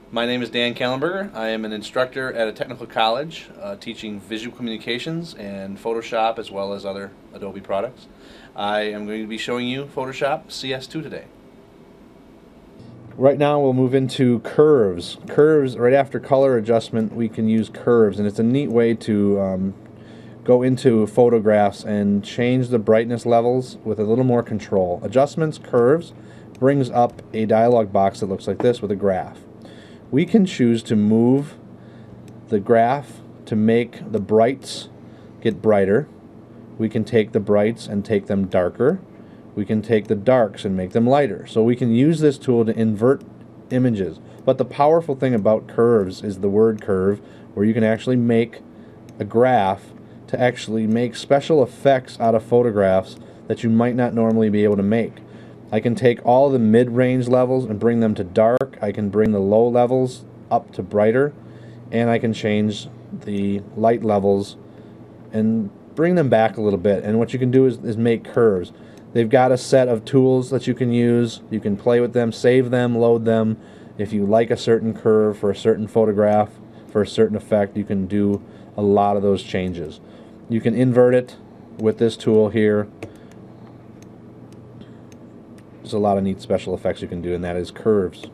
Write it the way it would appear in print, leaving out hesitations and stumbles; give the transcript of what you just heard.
My name is Dan Kallenberger. I am an instructor at a technical college teaching visual communications and Photoshop as well as other Adobe products. I am going to be showing you Photoshop CS2 today. Right now we'll move into curves. Curves, right after color adjustment, we can use curves, and it's a neat way to go into photographs and change the brightness levels with a little more control. Adjustments, curves, brings up a dialog box that looks like this with a graph. We can choose to move the graph to make the brights get brighter. We can take the brights and take them darker. We can take the darks and make them lighter. So we can use this tool to invert images. But the powerful thing about curves is the word curve, where you can actually make a graph to actually make special effects out of photographs that you might not normally be able to make. I can take all the mid-range levels and bring them to dark. I can bring the low levels up to brighter, and I can change the light levels and bring them back a little bit. And what you can do is make curves. They've got a set of tools that you can use. You can play with them, save them, load them. If you like a certain curve for a certain photograph, for a certain effect, you can do a lot of those changes. You can invert it with this tool here. There's a lot of neat special effects you can do, and that is curves.